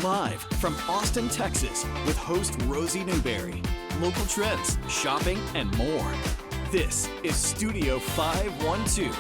Live from Austin, Texas, with host Rosie Newberry. Local trends, shopping, and more. This is Studio 512.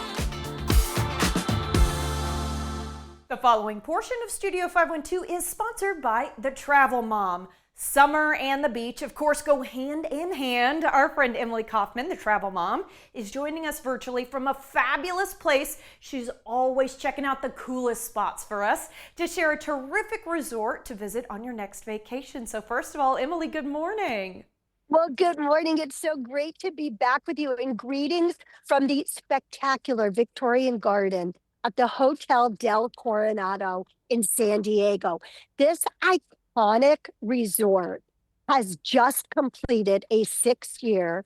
The following portion of Studio 512 is sponsored by The Travel Mom. Summer and the beach, of course, go hand in hand. Our friend Emily Kaufman, the Travel Mom, is joining us virtually from a fabulous place. She's always checking out the coolest spots for us to share a terrific resort to visit on your next vacation. So first of all, Emily, good morning. Well, good morning. It's so great to be back with you, and greetings from the spectacular Victorian Garden at the Hotel del Coronado in San Diego. This iconic resort has just completed a 6-year,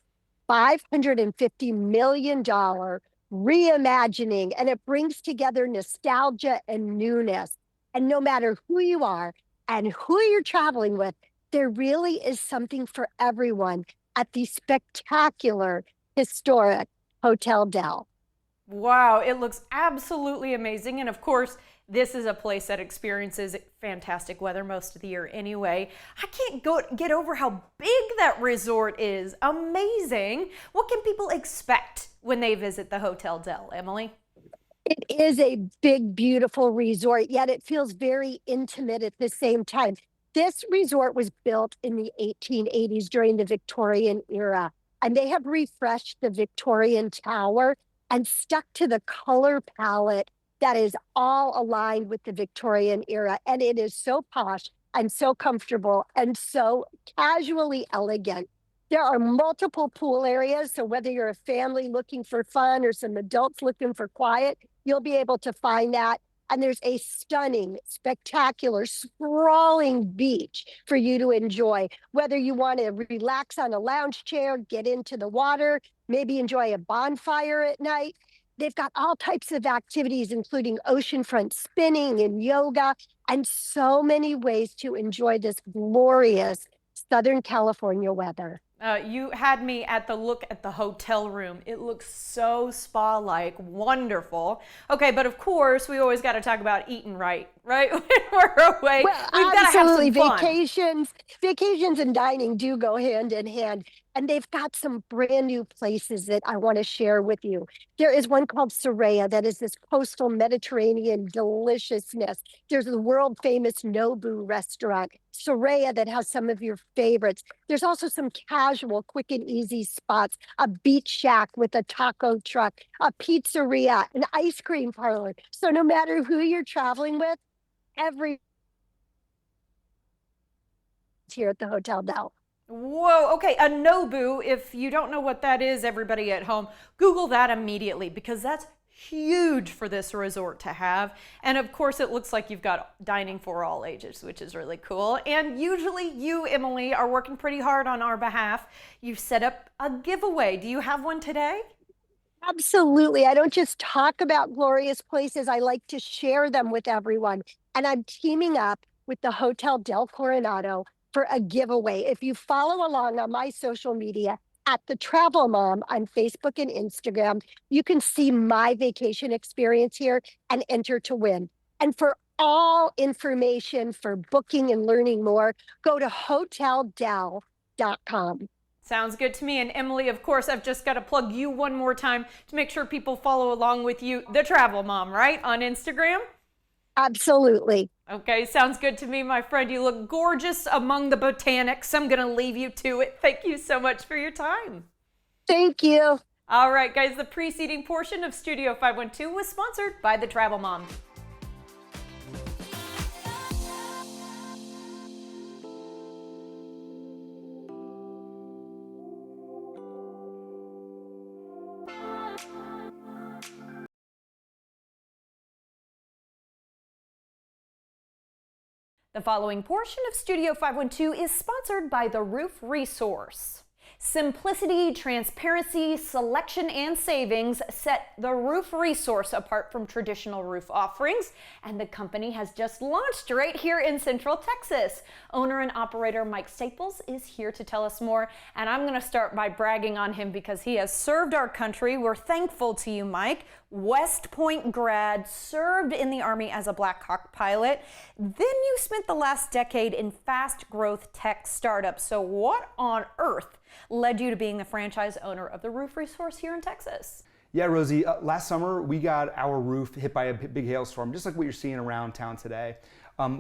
$550 million reimagining, and it brings together nostalgia and newness. And no matter who you are and who you're traveling with, there really is something for everyone at the spectacular, historic Hotel Del. Wow, it looks absolutely amazing. And of course, this is a place that experiences fantastic weather most of the year anyway. I can't get over how big that resort is. Amazing. What can people expect when they visit the Hotel Del, Emily? It is a big, beautiful resort, yet it feels very intimate at the same time. This resort was built in the 1880s during the Victorian era, and they have refreshed the Victorian Tower and stuck to the color palette that is all aligned with the Victorian era. And it is so posh and so comfortable and so casually elegant. There are multiple pool areas, so whether you're a family looking for fun or some adults looking for quiet, you'll be able to find that. And there's a stunning, spectacular, sprawling beach for you to enjoy. Whether you want to relax on a lounge chair, get into the water, maybe enjoy a bonfire at night. They've got all types of activities, including oceanfront spinning and yoga, and so many ways to enjoy this glorious Southern California weather. You had me at the look at the hotel room. It looks so spa-like, wonderful. Okay, but of course, we always got to talk about eating right? When we're away, well, we've got to have some fun. Vacations and dining do go hand in hand, and they've got some brand new places that I want to share with you. There is one called Soraya that is this coastal Mediterranean deliciousness. There's the world famous Nobu restaurant, Soraya, that has some of your favorites. There's also some casual, quick and easy spots, a beach shack with a taco truck, a pizzeria, an ice cream parlor. So no matter who you're traveling with, every here at the Hotel Del. Whoa, okay, a Nobu, if you don't know what that is, everybody at home, Google that immediately, because that's huge for this resort to have. And of course, it looks like you've got dining for all ages, which is really cool. And usually you, Emily, are working pretty hard on our behalf. You've set up a giveaway. Do you have one today? Absolutely. I don't just talk about glorious places. I like to share them with everyone. And I'm teaming up with the Hotel del Coronado for a giveaway. If you follow along on my social media at The Travel Mom on Facebook and Instagram, you can see my vacation experience here and enter to win. And for all information for booking and learning more, go to hoteldel.com. Sounds good to me. And Emily, of course, I've just got to plug you one more time to make sure people follow along with you, The Travel Mom, right? On Instagram? Absolutely. Okay, sounds good to me, my friend. You look gorgeous among the botanics. I'm going to leave you to it. Thank you so much for your time. Thank you. All right, guys, the preceding portion of Studio 512 was sponsored by The Travel Mom. The following portion of Studio 512 is sponsored by The Roof Resource. Simplicity, transparency, selection, and savings set The Roof Resource apart from traditional roof offerings, and the company has just launched right here in Central Texas. Owner and operator Mike Staples is here to tell us more, and I'm going to start by bragging on him because he has served our country. We're thankful to you, Mike. West Point grad, served in the Army as a Black Hawk pilot. Then you spent the last decade in fast growth tech startups. So what on earth led you to being the franchise owner of the Roof Resource here in Texas? Yeah, Rosie, last summer we got our roof hit by a big hailstorm, just like what you're seeing around town today.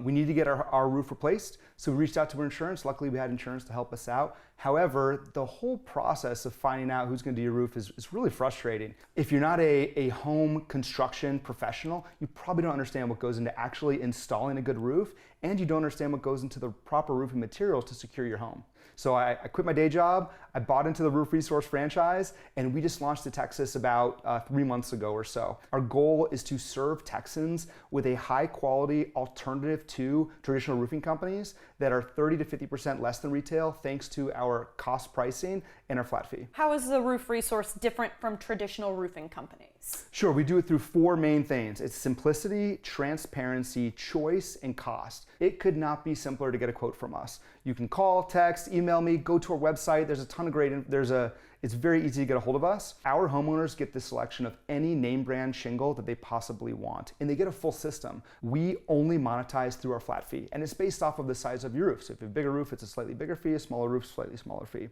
We needed to get our roof replaced, so we reached out to our insurance. Luckily, we had insurance to help us out. However, the whole process of finding out who's going to do your roof is really frustrating. If you're not a home construction professional, you probably don't understand what goes into actually installing a good roof, and you don't understand what goes into the proper roofing materials to secure your home. So I quit my day job, I bought into the Roof Resource franchise, and we just launched to Texas about 3 months ago or so. Our goal is to serve Texans with a high quality alternative to traditional roofing companies that are 30 to 50% less than retail, thanks to our cost pricing and our flat fee. How is the Roof Resource different from traditional roofing companies? Sure, we do it through 4 main things. It's simplicity, transparency, choice, and cost. It could not be simpler to get a quote from us. You can call, text, email me, go to our website. There's a ton of great, it's very easy to get a hold of us. Our homeowners get the selection of any name brand shingle that they possibly want, and they get a full system. We only monetize through our flat fee, and it's based off of the size of your roof. So if you have a bigger roof, it's a slightly bigger fee, a smaller roof, slightly smaller fee.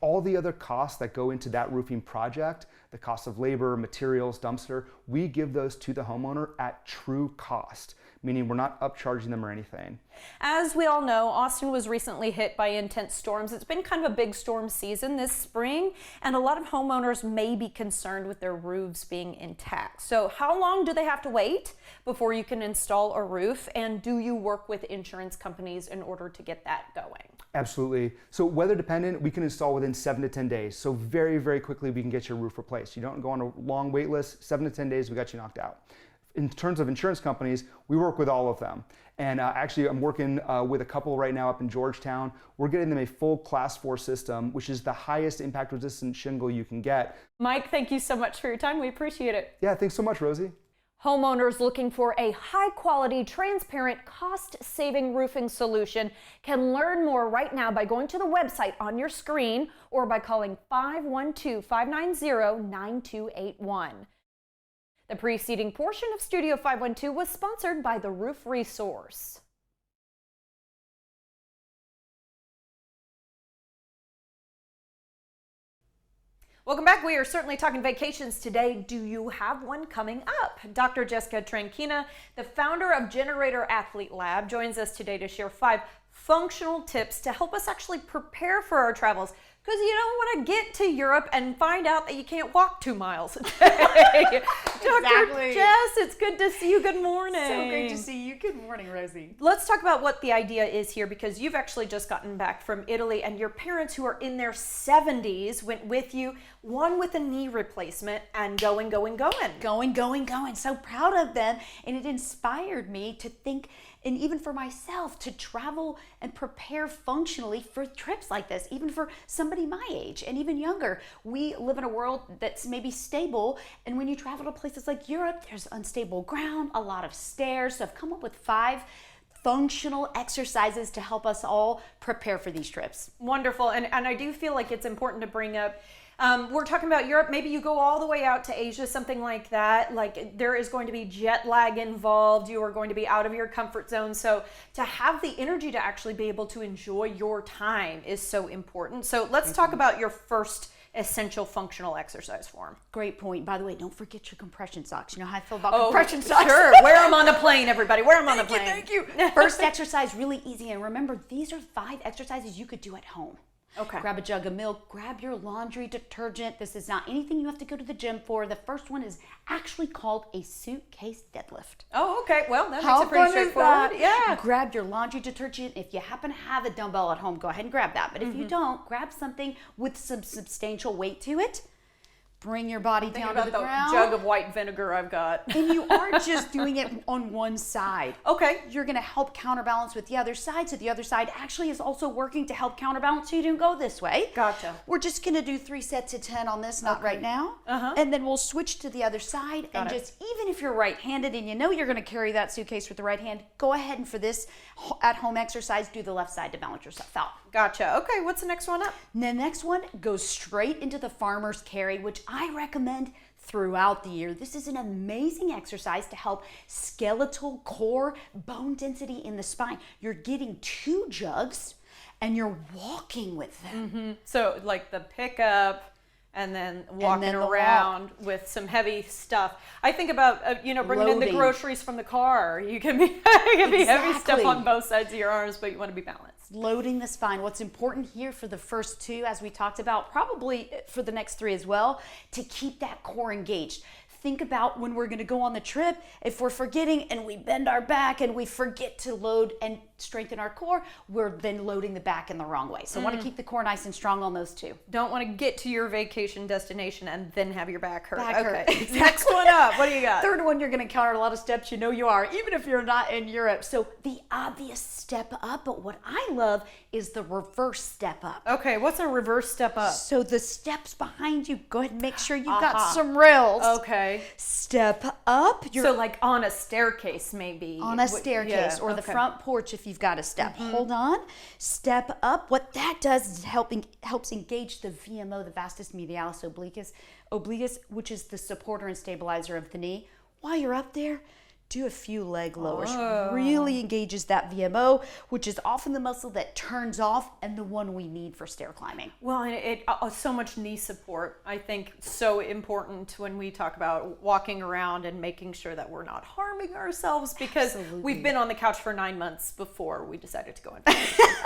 All the other costs that go into that roofing project, the cost of labor, materials, dumpster, we give those to the homeowner at true cost, meaning we're not upcharging them or anything. As we all know, Austin was recently hit by intense storms. It's been kind of a big storm season this spring, and a lot of homeowners may be concerned with their roofs being intact. So how long do they have to wait before you can install a roof, and do you work with insurance companies in order to get that going? Absolutely. So weather dependent, we can install within 7 to 10 days. So very, very quickly we can get your roof replaced. You don't go on a long wait list, 7 to 10 days, we got you knocked out. In terms of insurance companies, we work with all of them. And actually I'm working with a couple right now up in Georgetown. We're getting them a full Class 4 system, which is the highest impact resistant shingle you can get. Mike, thank you so much for your time. We appreciate it. Yeah, thanks so much, Rosie. Homeowners looking for a high-quality, transparent, cost-saving roofing solution can learn more right now by going to the website on your screen or by calling 512-590-9281. The preceding portion of Studio 512 was sponsored by the Roof Resource. Welcome back. We are certainly talking vacations today. Do you have one coming up? Dr. Jessica Tranquina, the founder of Generator Athlete Lab, joins us today to share 5 functional tips to help us actually prepare for our travels. Because you don't want to get to Europe and find out that you can't walk 2 miles a day. Dr. Jess, it's good to see you. Good morning. So great to see you. Good morning, Rosie. Let's talk about what the idea is here, because you've actually just gotten back from Italy, and your parents, who are in their 70s, went with you, one with a knee replacement, and going. So proud of them. And it inspired me to think, and even for myself, to travel and prepare functionally for trips like this, even for somebody my age and even younger. We live in a world that's maybe stable, and when you travel to places like Europe, there's unstable ground, a lot of stairs. So I've come up with 5 functional exercises to help us all prepare for these trips. Wonderful. And I do feel like it's important to bring up, we're talking about Europe. Maybe you go all the way out to Asia, something like that. Like, there is going to be jet lag involved. You are going to be out of your comfort zone. So to have the energy to actually be able to enjoy your time is so important. So let's talk about your first essential functional exercise form. Great point. By the way, don't forget your compression socks. You know how I feel about compression socks? Sure. Wear them on the plane, everybody. Wear them on the plane. Thank you. First exercise, really easy. And remember, these are 5 exercises you could do at home. Okay. Grab a jug of milk, grab your laundry detergent. This is not anything you have to go to the gym for. The first one is actually called a suitcase deadlift. Oh, okay. Well, that makes it pretty straightforward. Yeah. Grab your laundry detergent. If you happen to have a dumbbell at home, go ahead and grab that. But if you don't, grab something with some substantial weight to it. Bring your body down to the ground. Jug of white vinegar I've got. And you are just doing it on one side. Okay. You're going to help counterbalance with the other side. So the other side actually is also working to help counterbalance so you don't go this way. Gotcha. We're just going to do 3 sets of 10 on this, not right now. And then we'll switch to the other side. Got it. Just, even if you're right-handed and you know you're going to carry that suitcase with the right hand, go ahead and for this at-home exercise, do the left side to balance yourself out. Gotcha. Okay, what's the next one up? And the next one goes straight into the farmer's carry, which I recommend throughout the year. This is an amazing exercise to help skeletal, core, bone density in the spine. You're getting 2 jugs and you're walking with them. So like the pickup and then walking then the around with some heavy stuff. I think about, bringing in the Loading. groceries from the car. You can be, heavy stuff Exactly. on both sides of your arms, but you want to be balanced. Loading the spine. What's important here for the first 2, as we talked about, probably for the next 3 as well, to keep that core engaged. Think about when we're going to go on the trip, if we're forgetting and we bend our back and we forget to load and strengthen our core, we're then loading the back in the wrong way. So want to keep the core nice and strong on those 2. Don't want to get to your vacation destination and then have your back hurt. Back hurt. Okay. Exactly. Next one up. What do you got? Third one, you're going to encounter a lot of steps. You know you are, even if you're not in Europe. So the obvious step up, but what I love is the reverse step up. Okay, what's a reverse step up? So the steps behind you, go ahead and make sure you've got some rails. Okay. Step up. You're So like on a staircase maybe. on a staircase or the okay. front porch if you've got a step. Hold on. Step up. What that does is helps engage the VMO, the vastus medialis obliquus, which is the supporter and stabilizer of the knee. While you're up there, do a few leg lowers. Really engages that VMO, which is often the muscle that turns off and the one we need for stair climbing. Well, and it so much knee support, I think, so important when we talk about walking around and making sure that we're not harming ourselves because we've been on the couch for 9 months before we decided to go in.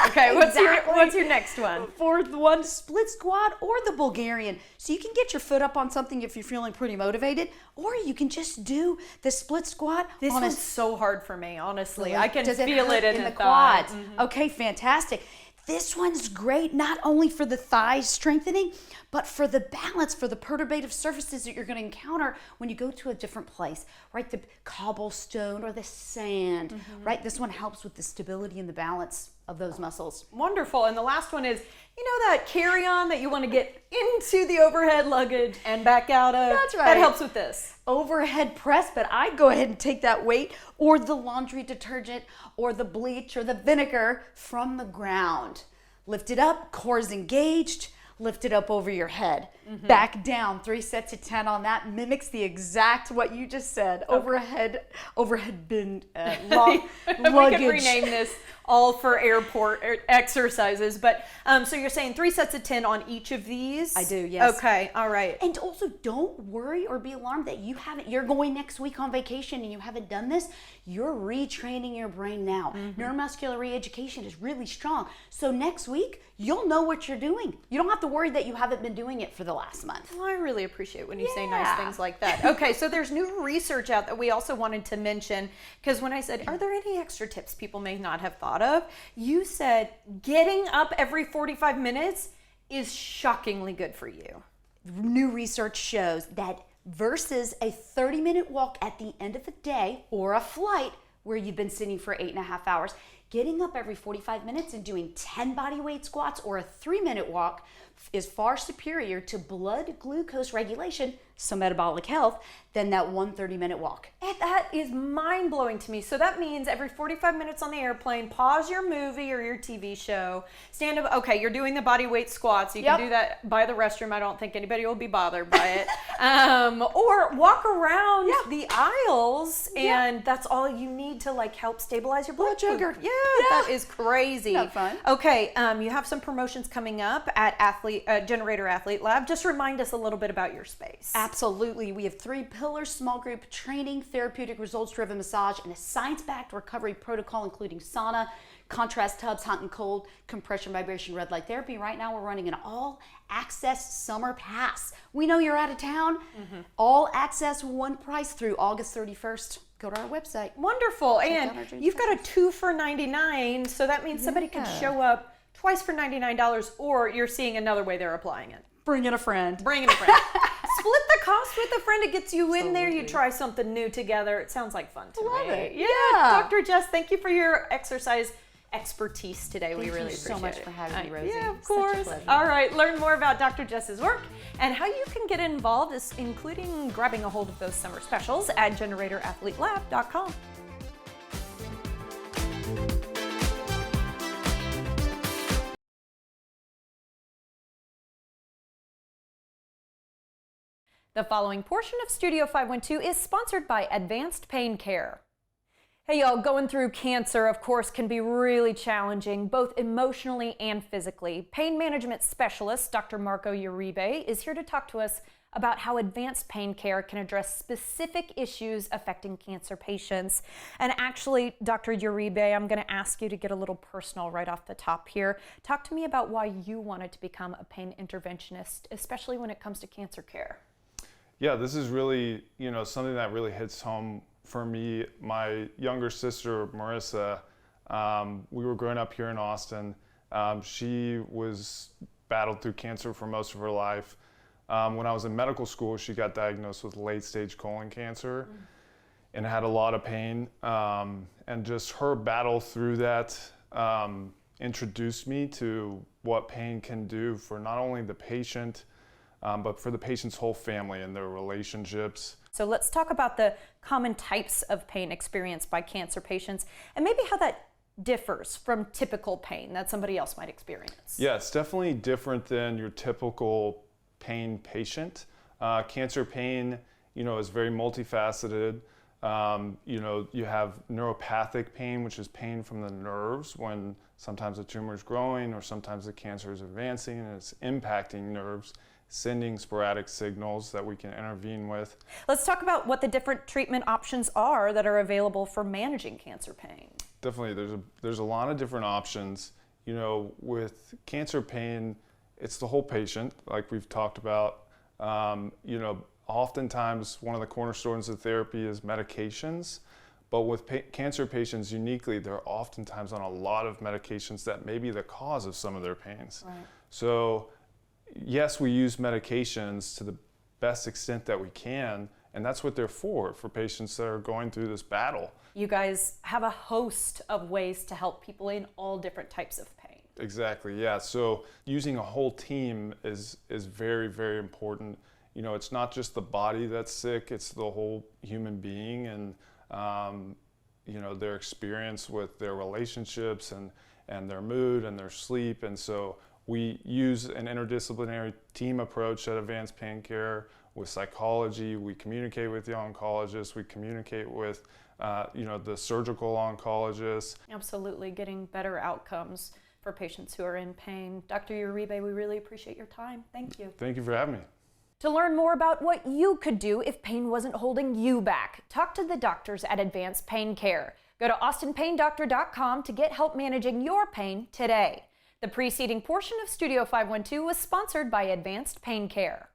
Okay, what's your next one? Fourth one, split squat or the Bulgarian. So you can get your foot up on something if you're feeling pretty motivated, or you can just do the split squat. This on one's so hard for me, honestly. I can Does feel hurt it in the thigh. quads. Okay, fantastic. This one's great not only for the thighs strengthening, but for the balance, for the perturbative surfaces that you're going to encounter when you go to a different place, right? The cobblestone or the sand, right? This one helps with the stability and the balance of those muscles. Wonderful. And the last one is, that carry-on that you want to get into the overhead luggage and back out of. That's right. That helps with this. Overhead press, but I go ahead and take that weight or the laundry detergent or the bleach or the vinegar from the ground. Lift it up, core's engaged, lift it up over your head. Back down, 3 sets of 10 on that. Mimics the exact what you just said. Overhead bin luggage. We could rename this all for airport exercises. But so you're saying 3 sets of 10 on each of these? I do, yes. Okay, all right. And also don't worry or be alarmed that you're going next week on vacation and you haven't done this. You're retraining your brain now. Neuromuscular re-education is really strong. So next week, you'll know what you're doing. You don't have to worry that you haven't been doing it for the last month. Well, I really appreciate when you say nice Yeah. things like that. Okay, so there's new research out that we also wanted to mention because when I said, are there any extra tips people may not have thought of? You said getting up every 45 minutes is shockingly good for you. New research shows that versus a 30-minute walk at the end of the day or a flight where you've been sitting for 8.5 hours, getting up every 45 minutes and doing 10 body weight squats or a 3-minute walk is far superior to blood glucose regulation, so metabolic health, than that 30-minute walk. And that is mind-blowing to me. So that means every 45 minutes on the airplane, pause your movie or your TV show, stand up. Okay, you're doing the body weight squats. You can do that by the restroom. I don't think anybody will be bothered by it. Or walk around the aisles, and that's all you need to help stabilize your blood sugar. Yeah, that is crazy. Not fun. Okay, you have some promotions coming up at Generator Athlete Lab. Just remind us a little bit about your space. Absolutely. We have 3 pillars: small group training, therapeutic results-driven massage, and a science-backed recovery protocol, including sauna, contrast tubs, hot and cold, compression, vibration, red light therapy. Right now, we're running an all-access summer pass. We know you're out of town. All access, one price through August 31st. Go to our website. Wonderful. out our And dream you've got a 2 for $99, so that means somebody can show up twice for $99, or you're seeing another way they're applying it. Bring in a friend. Bring in a friend. Split the cost with a friend. It gets you in there. You try something new together. It sounds like fun to Love me. it. Yeah. Yeah. Dr. Jess, thank you for your exercise expertise today. We Thank really you appreciate so much it. for having me, Rosie. Yeah, of Such a course. pleasure. All right. Learn more about Dr. Jess's work and how you can get involved, including grabbing a hold of those summer specials at GeneratorAthleteLab.com. The following portion of Studio 512 is sponsored by Advanced Pain Care. Hey y'all, going through cancer, of course, can be really challenging, both emotionally and physically. Pain management specialist Dr. Marco Uribe is here to talk to us about how Advanced Pain Care can address specific issues affecting cancer patients. And actually, Dr. Uribe, I'm going to ask you to get a little personal right off the top here. Talk to me about why you wanted to become a pain interventionist, especially when it comes to cancer care. Yeah, this is really, something that really hits home for me. My younger sister, Marissa, we were growing up here in Austin. She was battled through cancer for most of her life. When I was in medical school, she got diagnosed with late-stage colon cancer and had a lot of pain. And just her battle through that introduced me to what pain can do for not only the patient, but for the patient's whole family and their relationships. So let's talk about the common types of pain experienced by cancer patients and maybe how that differs from typical pain that somebody else might experience. Yeah, it's definitely different than your typical pain patient. Cancer pain, is very multifaceted. You have neuropathic pain, which is pain from the nerves when sometimes the tumor is growing or sometimes the cancer is advancing and it's impacting nerves, sending sporadic signals that we can intervene with. Let's talk about what the different treatment options are that are available for managing cancer pain. Definitely, there's a lot of different options. With cancer pain, it's the whole patient, like we've talked about. Oftentimes one of the cornerstones of therapy is medications, but with cancer patients uniquely, they're oftentimes on a lot of medications that may be the cause of some of their pains. Right. So yes, we use medications to the best extent that we can, and that's what they're for patients that are going through this battle. You guys have a host of ways to help people in all different types of pain. Exactly, yeah. So using a whole team is very, very important. It's not just the body that's sick, it's the whole human being and, their experience with their relationships and their mood and their sleep. And so we use an interdisciplinary team approach at Advanced Pain Care with psychology. We communicate with the oncologist. We communicate with, the surgical oncologist. Absolutely, getting better outcomes for patients who are in pain. Dr. Uribe, we really appreciate your time. Thank you. Thank you for having me. To learn more about what you could do if pain wasn't holding you back, talk to the doctors at Advanced Pain Care. Go to austinpaindoctor.com to get help managing your pain today. The preceding portion of Studio 512 was sponsored by Advanced Pain Care.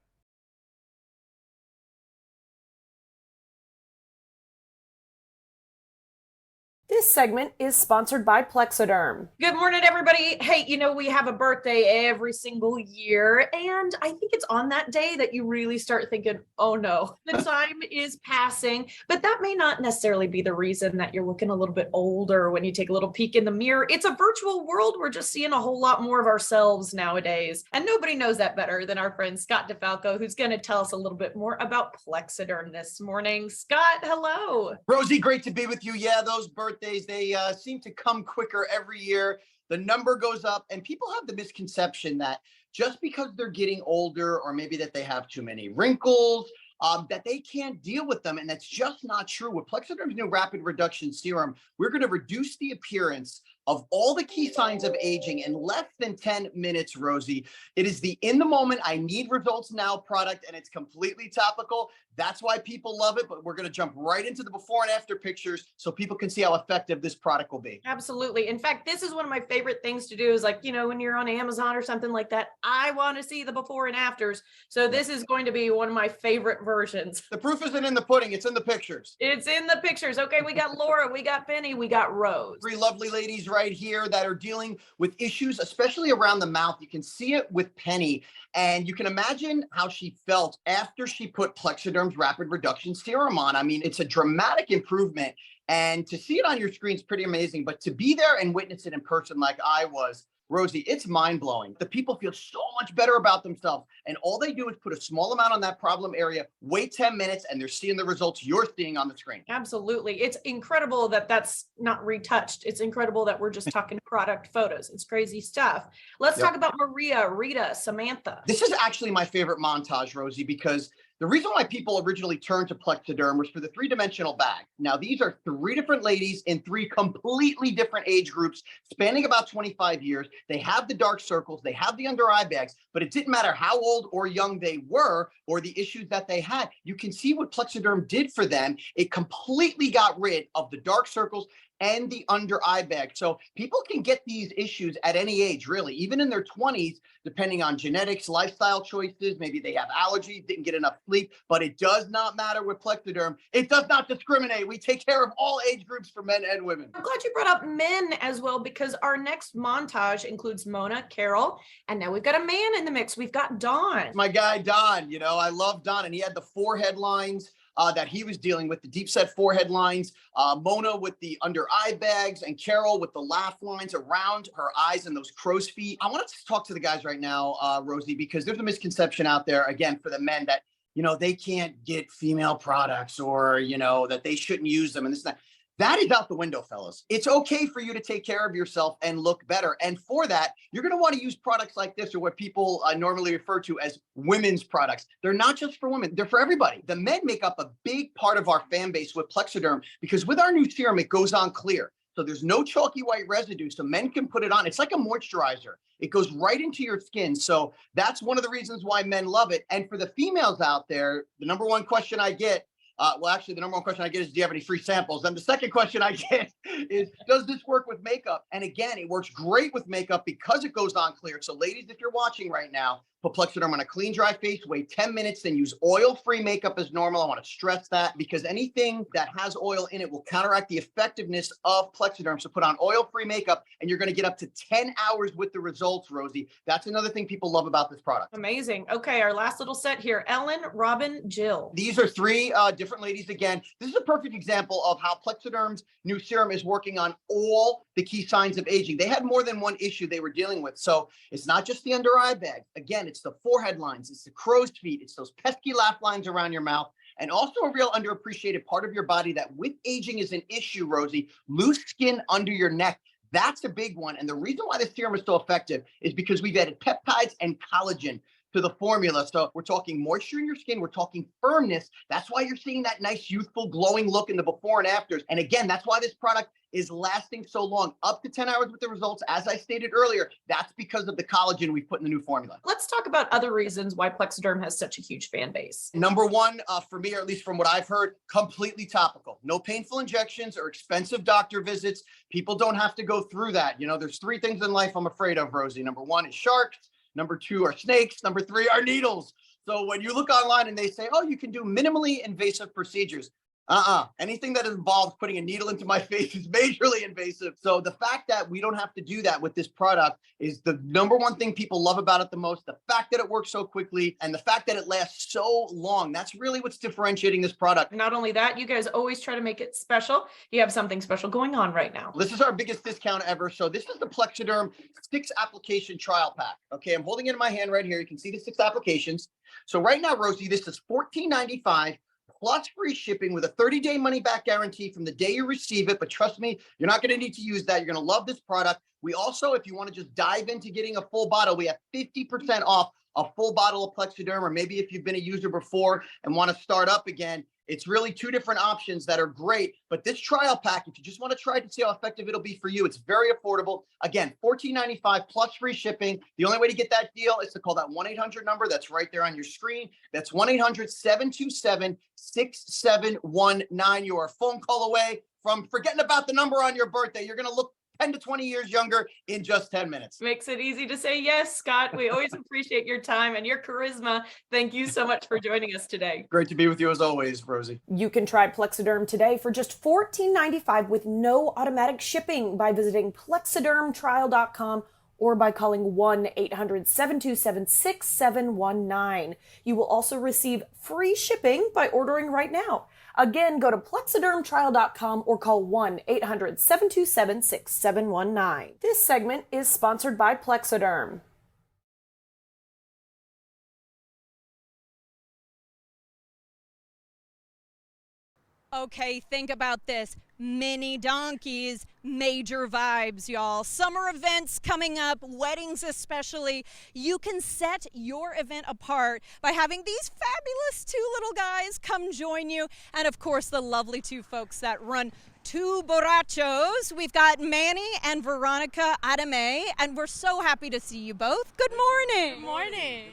This segment is sponsored by Plexiderm. Good morning, everybody. Hey, we have a birthday every single year, and I think it's on that day that you really start thinking, oh no, the time is passing. But that may not necessarily be the reason that you're looking a little bit older when you take a little peek in the mirror. It's a virtual world. We're just seeing a whole lot more of ourselves nowadays. And nobody knows that better than our friend Scott DeFalco, who's going to tell us a little bit more about Plexiderm this morning. Scott, hello. Rosie, great to be with you. Yeah, those birthdays, they seem to come quicker every year. The number goes up, and people have the misconception that just because they're getting older, or maybe that they have too many wrinkles, that they can't deal with them. And that's just not true. With Plexiderm's new rapid reduction serum, we're going to reduce the appearance of all the key signs of aging in less than 10 minutes, Rosie. It is the in the moment, I need results now product, and it's completely topical. That's why people love it, but we're going to jump right into the before and after pictures so people can see how effective this product will be. Absolutely. In fact, this is one of my favorite things to do is when you're on Amazon or something like that, I want to see the before and afters. So this is going to be one of my favorite versions. The proof isn't in the pudding, it's in the pictures. It's in the pictures. Okay, we got Laura, we got Penny, we got Rose. Three lovely ladies right here that are dealing with issues, especially around the mouth. You can see it with Penny, and you can imagine how she felt after she put Plexiderm's rapid reduction serum on. I mean, it's a dramatic improvement, and to see it on your screen is pretty amazing, but to be there and witness it in person like I was, Rosie, it's mind-blowing. The people feel so much better about themselves, and all they do is put a small amount on that problem area, wait 10 minutes, and they're seeing the results you're seeing on the screen. Absolutely. It's incredible that that's not retouched. It's incredible that we're just talking product photos. It's crazy stuff. Let's talk about Maria, Rita, Samantha. This is actually my favorite montage, Rosie, because The reason why people originally turned to Plexaderm was for the 3-dimensional bag. Now, these are 3 different ladies in 3 completely different age groups, spanning about 25 years. They have the dark circles, they have the under eye bags, but it didn't matter how old or young they were or the issues that they had. You can see what Plexaderm did for them. It completely got rid of the dark circles and the under eye bag. So people can get these issues at any age, really, even in their 20s, depending on genetics, lifestyle choices. Maybe they have allergies, didn't get enough sleep, but it does not matter with Plexaderm. It does not discriminate. We take care of all age groups for men and women. I'm glad you brought up men as well, because our next montage includes Mona, Carol, and now we've got a man in the mix. We've got Don. My guy, Don, I love Don, and he had the forehead lines that he was dealing with, the deep set forehead lines, Mona with the under eye bags, and Carol with the laugh lines around her eyes and those crow's feet. I want to talk to the guys right now, Rosie, because there's a misconception out there, again, for the men that, they can't get female products, or, that they shouldn't use them and this and that. That is out the window, fellas. It's okay for you to take care of yourself and look better. And for that, you're going to want to use products like this, or what people normally refer to as women's products. They're not just for women, they're for everybody. The men make up a big part of our fan base with Plexaderm, because with our new serum, it goes on clear. So there's no chalky white residue, so men can put it on. It's like a moisturizer. It goes right into your skin. So that's one of the reasons why men love it. And for the females out there, the number one question I get, the number one question I get is, do you have any free samples? And the second question I get is, does this work with makeup? And again, it works great with makeup because it goes on clear. So ladies, if you're watching right now, put Plexaderm on a clean, dry face, wait 10 minutes, then use oil-free makeup as normal. I want to stress that, because anything that has oil in it will counteract the effectiveness of Plexaderm. So put on oil-free makeup, and you're going to get up to 10 hours with the results, Rosie. That's another thing people love about this product. Amazing. Okay, our last little set here, Ellen, Robin, Jill. These are 3 different ladies. Again, this is a perfect example of how Plexaderm's new serum is working on all the key signs of aging. They had more than one issue they were dealing with. So it's not just the under eye bag. Again, it's the forehead lines, it's the crow's feet, it's those pesky laugh lines around your mouth, and also a real underappreciated part of your body that with aging is an issue, Rosie, loose skin under your neck. That's a big one. And the reason why this serum is so effective is because we've added peptides and collagen to the formula. So we're talking moisture in your skin, we're talking firmness. That's why you're seeing that nice, youthful, glowing look in the before and afters. And again, that's why this product is lasting so long, up to 10 hours with the results. As I stated earlier, that's because of the collagen we put in the new formula. Let's talk about other reasons why Plexaderm has such a huge fan base. Number one, for me, or at least from what I've heard, completely topical. No painful injections or expensive doctor visits. People don't have to go through that. There's 3 things in life I'm afraid of, Rosie. Number 1 is sharks. Number 2 are snakes. Number 3 are needles. So when you look online and they say, oh, you can do minimally invasive procedures. Anything that involves putting a needle into my face is majorly invasive. So the fact that we don't have to do that with this product is the number one thing people love about it the most. The fact that it works so quickly and the fact that it lasts so long. That's really what's differentiating this product. Not only that, you guys always try to make it special. You have something special going on right now. This is our biggest discount ever. So this is the Plexaderm 6 application trial pack. Okay, I'm holding it in my hand right here. You can see the 6 applications. So right now, Rosie, this is $14.95. plus free shipping with a 30-day money-back guarantee from the day you receive it. But trust me, you're not going to need to use that. You're going to love this product. We also, if you want to just dive into getting a full bottle, we have 50% off a full bottle of Plexaderm, or maybe if you've been a user before and want to start up again. It's really 2 different options that are great. But this trial pack, if you just want to try to see how effective it'll be for you, it's very affordable. Again, $14.95 plus free shipping. The only way to get that deal is to call that 1-800 number that's right there on your screen. That's 1-800-727-6719. You are a phone call away from forgetting about the number on your birthday. You're going to look 10 to 20 years younger in just 10 minutes. Makes it easy to say yes, Scott. We always appreciate your time and your charisma. Thank you so much for joining us today. Great to be with you as always, Rosie. You can try Plexaderm today for just $14.95 with no automatic shipping by visiting plexadermtrial.com or by calling 1-800-727-6719. You will also receive free shipping by ordering right now. Again, go to plexadermtrial.com or call 1-800-727-6719. This segment is sponsored by Plexaderm. Okay, think about this. Mini donkeys, major vibes, y'all. Summer events coming up, weddings especially. You can set your event apart by having these fabulous two little guys come join you. And of course, the lovely two folks that run Two Borrachos. We've got Manny and Veronica Adame, and we're so happy to see you both. Good morning. Good morning.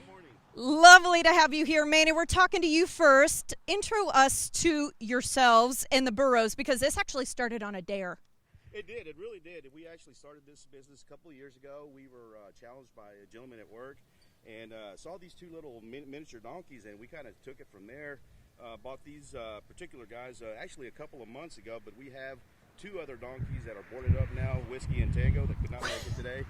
Lovely to have you here, Manny. We're talking to you first. Intro us to yourselves and the Burrows, because this actually started on a dare. It did. It really did. We actually started this business a couple of years ago. We were challenged by a gentleman at work and saw these two little miniature donkeys, and we kind of took it from there. Bought these particular guys actually a couple of months ago, but we have two other donkeys that are boarded up now, Whiskey and Tango, that could not make it today.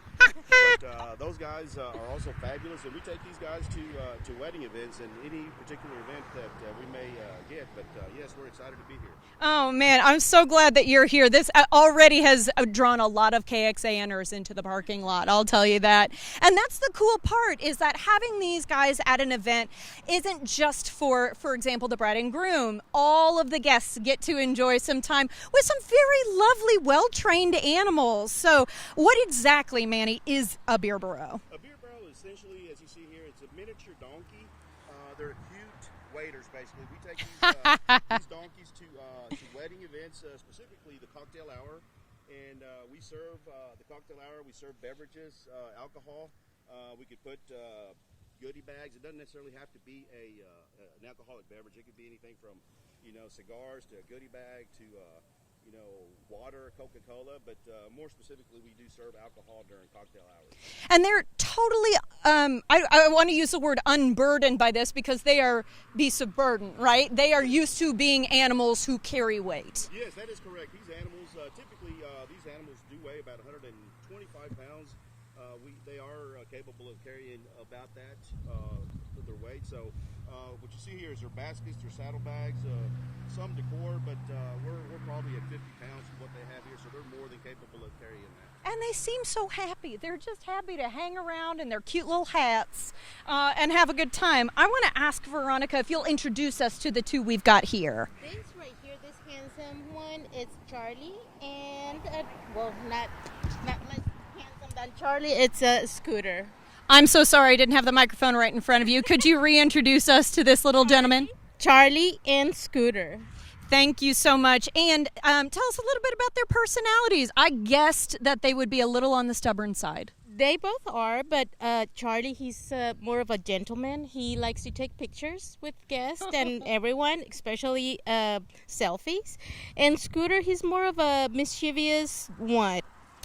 But those guys are also fabulous, and we take these guys to wedding events and any particular event that we may get. But yes, we're excited to be here. Oh man, I'm so glad that you're here. This already has drawn a lot of KXANers into the parking lot, I'll tell you that. And that's the cool part, is that having these guys at an event isn't just for example, the bride and groom. All of the guests get to enjoy some time with some very lovely, well-trained animals. So what exactly, Manny, is a beer burro? A beer burro is essentially, as you see here, it's a miniature donkey. They're cute waiters, basically. We take these donkeys to wedding events, specifically the cocktail hour. And we serve the cocktail hour. We serve beverages, alcohol. We could put goodie bags. It doesn't necessarily have to be an alcoholic beverage. It could be anything from, cigars to a goodie bag to water, Coca-Cola, but more specifically, we do serve alcohol during cocktail hours. And they're totally, I want to use the word unburdened by this, because they are beasts of burden, right? They are used to being animals who carry weight. Yes, that is correct. These animals, typically, these animals do weigh about 125 pounds. They are capable of carrying about that with their weight. So what you see here is their baskets, their saddlebags, some decor, but we're probably at 50 pounds of what they have here, so they're more than capable of carrying that. And they seem so happy. They're just happy to hang around in their cute little hats and have a good time. I want to ask Veronica if you'll introduce us to the two we've got here. This right here, this handsome one, is Charlie, and not much handsome than Charlie. It's a Scooter. I'm so sorry I didn't have the microphone right in front of you. Could you reintroduce us to this little gentleman? Charlie and Scooter. Thank you so much. And tell us a little bit about their personalities. I guessed that they would be a little on the stubborn side. They both are, but Charlie, he's more of a gentleman. He likes to take pictures with guests and everyone, especially selfies. And Scooter, he's more of a mischievous one.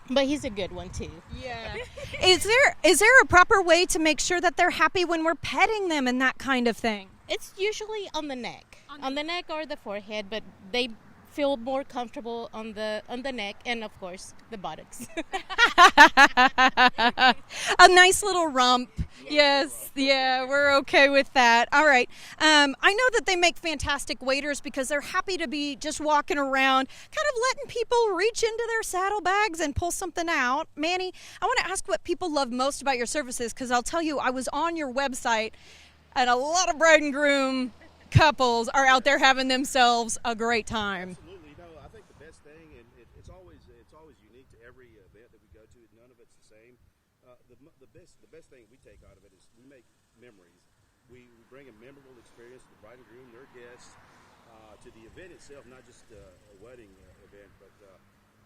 But he's a good one too. Yeah. Is there a proper way to make sure that they're happy when we're petting them and that kind of thing? It's usually on the neck. On the neck or the forehead, but they feel more comfortable on the neck and of course the buttocks. A nice little rump. Yes, yeah, we're okay with that. All right. I know that they make fantastic waiters because they're happy to be just walking around, kind of letting people reach into their saddlebags and pull something out. Manny, I want to ask what people love most about your services, because I'll tell you, I was on your website and a lot of bride and groom couples are out there having themselves a great time. Absolutely. I think the best thing, and it's always unique to every event that we go to. None of it's the same. The best thing we take out of it is we make memories. We bring a memorable experience to the bride and groom, their guests, to the event itself, not just a wedding event, but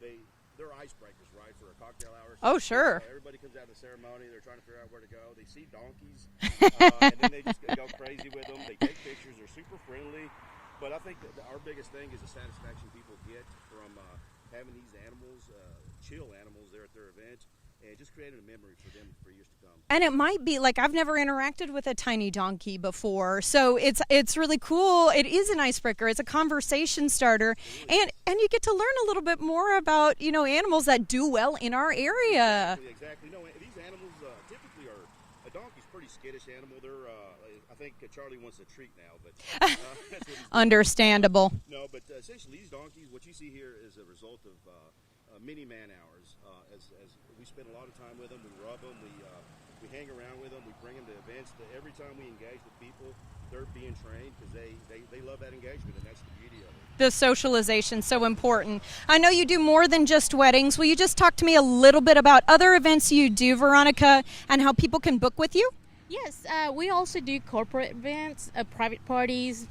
they're icebreakers, right, for a cocktail hour. Oh, sure. Everybody comes out of the ceremony. They're trying to figure out where to go. They see donkeys, and then they just go crazy with them. They take pictures. They're super friendly. But I think that our biggest thing is the satisfaction people get from having these animals, chill animals there at their event, and just creating a memory for them for years to come. And it might be like, I've never interacted with a tiny donkey before, so it's really cool. It is an icebreaker. It's a conversation starter, and you get to learn a little bit more about animals that do well in our area. Exactly. No, these animals typically are. A donkey's a pretty skittish animal. They're I think Charlie wants a treat now, but that's what he's Understandable. No, but essentially these donkeys, what you see here is a result of many man hours. As we spend a lot of time with them, we rub them, we We hang around with them. We bring them to events. Every time we engage with people, they're being trained because they love that engagement, and that's the beauty of it. The socialization, so important. I know you do more than just weddings. Will you just talk to me a little bit about other events you do, Veronica, and how people can book with you? Yes, we also do corporate events, private parties,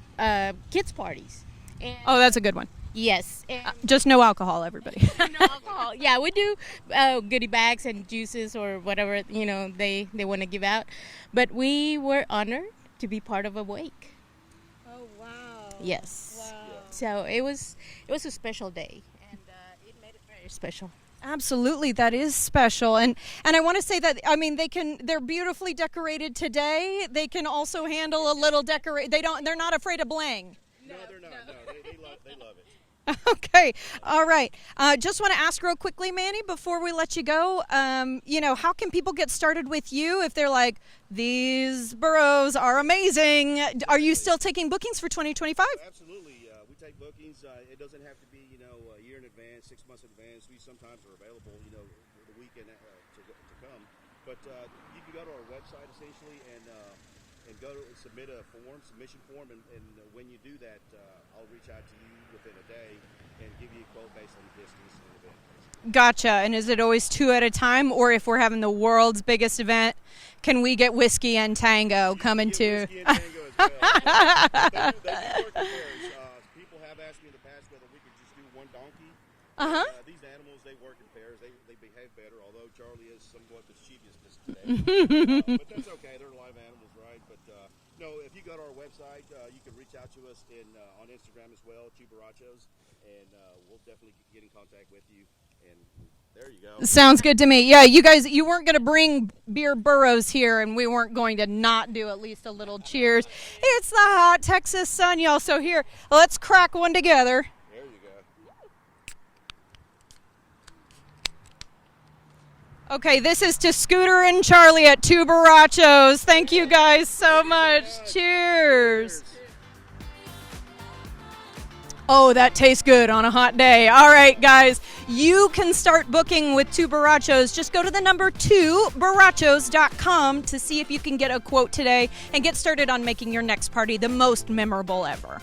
kids parties. And Oh, that's a good one. yes, and Just no alcohol, everybody. no alcohol. Yeah, we do goodie bags and juices or whatever they want to give out. But we were honored to be part of a wake. Oh, wow. Yes. Wow. So it was a special day, and it made it very special. Absolutely, that is special, and I want to say that they're beautifully decorated today. They can also handle a little decorate. They're not afraid of bling. No, they're not. No, they love it. Okay, all right. Just want to ask real quickly, Manny, before we let you go. How can people get started with you if they're like, these burros are amazing? Are you still taking bookings for 2025? Absolutely. We take bookings. It doesn't have to be, a year in advance, 6 months in advance. We sometimes are available, the weekend to come. But you can go to our website essentially and go to submit a submission form, and when you do that, I'll reach out to you within a day and give you a quote based on the distance and the event. Gotcha. And is it always 2 at a time, or if we're having the world's biggest event, can we get whiskey and tango coming too? Whiskey and tango as well. They do work in pairs. People have asked me in the past whether we could just do one donkey. These animals, they work in pairs. They behave better, although Charlie is somewhat mischievous today. But that's okay. They're live animals, right? But no, if you go to our website, you can reach out to us on Instagram as well, Tuberachos, and we'll definitely get in contact with you. And there you go. Sounds good to me. Yeah, you guys, you weren't going to bring beer burros here, and we weren't going to not do at least a little cheers. It's the hot Texas sun, y'all. So here, let's crack one together. There you go. Okay, this is to Scooter and Charlie at Tuberachos. Thank you guys so much. Cheers. Oh, that tastes good on a hot day. All right, guys, you can start booking with Tuberachos. Just go to the number 2barachos.com to see if you can get a quote today and get started on making your next party the most memorable ever.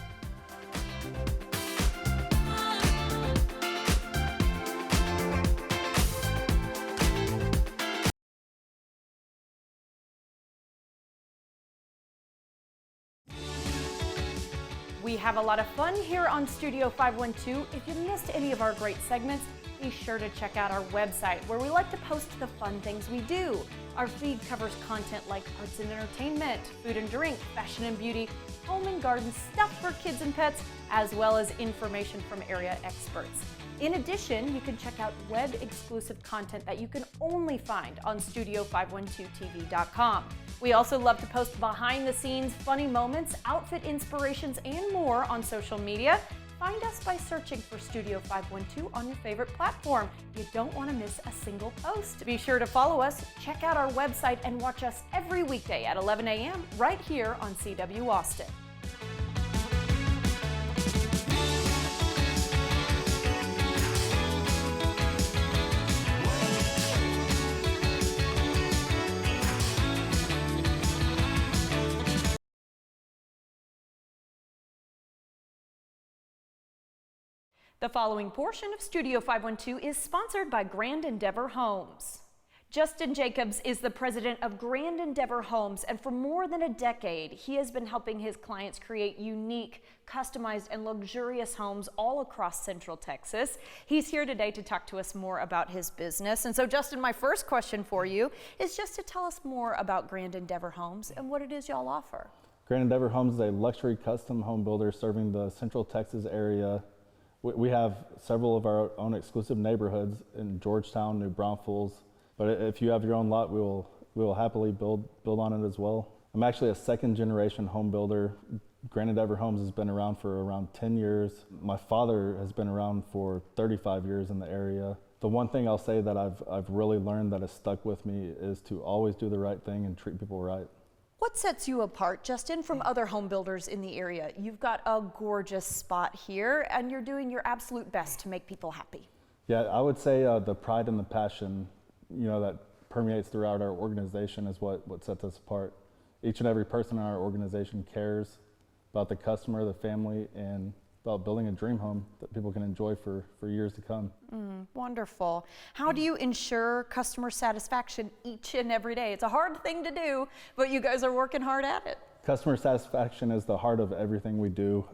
We have a lot of fun here on Studio 512. If you missed any of our great segments, be sure to check out our website where we like to post the fun things we do. Our feed covers content like arts and entertainment, food and drink, fashion and beauty, home and garden, stuff for kids and pets, as well as information from area experts. In addition, you can check out web-exclusive content that you can only find on Studio512TV.com. We also love to post behind-the-scenes funny moments, outfit inspirations, and more on social media. Find us by searching for Studio 512 on your favorite platform. You don't want to miss a single post. Be sure to follow us, check out our website, and watch us every weekday at 11 a.m. right here on CW Austin. The following portion of Studio 512 is sponsored by Grand Endeavor Homes. Justin Jacobs is the president of Grand Endeavor Homes, and for more than a decade, he has been helping his clients create unique, customized, and luxurious homes all across Central Texas. He's here today to talk to us more about his business. And so, Justin, my first question for you is just to tell us more about Grand Endeavor Homes and what it is y'all offer. Grand Endeavor Homes is a luxury custom home builder serving the Central Texas area. We have several of our own exclusive neighborhoods in Georgetown, New Braunfels, but if you have your own lot, we will happily build on it as well. I'm actually a second generation home builder. Grand Endeavor Homes has been around for around 10 years. My father has been around for 35 years in the area. The one thing I'll say that I've really learned that has stuck with me is to always do the right thing and treat people right. What sets you apart, Justin, from other home builders in the area? You've got a gorgeous spot here, and you're doing your absolute best to make people happy. Yeah, I would say the pride and the passion, that permeates throughout our organization is what sets us apart. Each and every person in our organization cares about the customer, the family, and about building a dream home that people can enjoy for years to come. Wonderful. How do you ensure customer satisfaction each and every day? It's a hard thing to do, but you guys are working hard at it. Customer satisfaction is the heart of everything we do.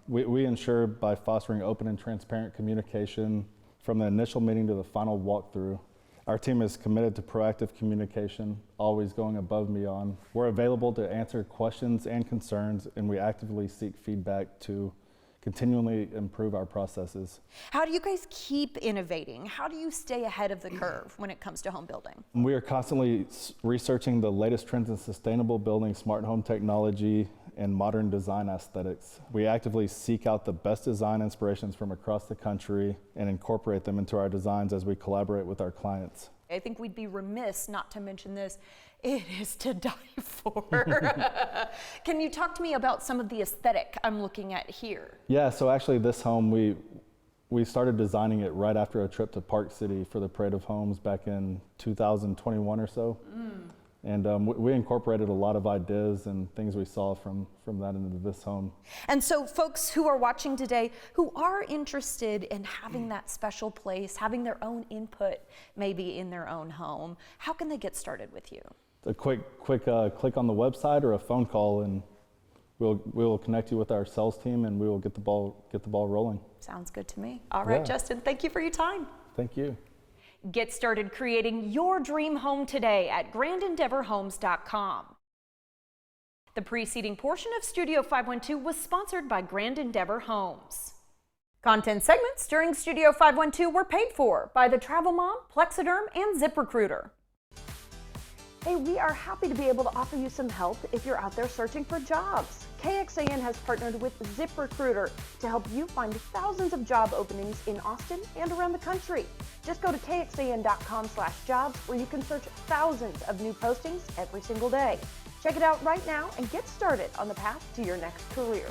We ensure by fostering open and transparent communication from the initial meeting to the final walkthrough. Our team is committed to proactive communication, always going above and beyond. We're available to answer questions and concerns, and we actively seek feedback to continually improve our processes. How do you guys keep innovating? How do you stay ahead of the curve when it comes to home building? We are constantly researching the latest trends in sustainable building, smart home technology, and modern design aesthetics. We actively seek out the best design inspirations from across the country and incorporate them into our designs as we collaborate with our clients. I think we'd be remiss not to mention this. It is to die for. Can you talk to me about some of the aesthetic I'm looking at here? Yeah, so actually this home, we started designing it right after a trip to Park City for the Parade of Homes back in 2021 or so. And we incorporated a lot of ideas and things we saw from that into this home. And so folks who are watching today who are interested in having that special place, having their own input maybe in their own home, how can they get started with you? A quick click on the website or a phone call, and we'll connect you with our sales team, and we will get the ball rolling. Sounds good to me. All right, Yeah. Justin, thank you for your time. Thank you. Get started creating your dream home today at GrandEndeavorHomes.com. The preceding portion of Studio 512 was sponsored by Grand Endeavor Homes. Content segments during Studio 512 were paid for by The Travel Mom, Plexiderm, and ZipRecruiter. Hey, we are happy to be able to offer you some help if you're out there searching for jobs. KXAN has partnered with ZipRecruiter to help you find thousands of job openings in Austin and around the country. Just go to kxan.com/jobs where you can search thousands of new postings every single day. Check it out right now and get started on the path to your next career.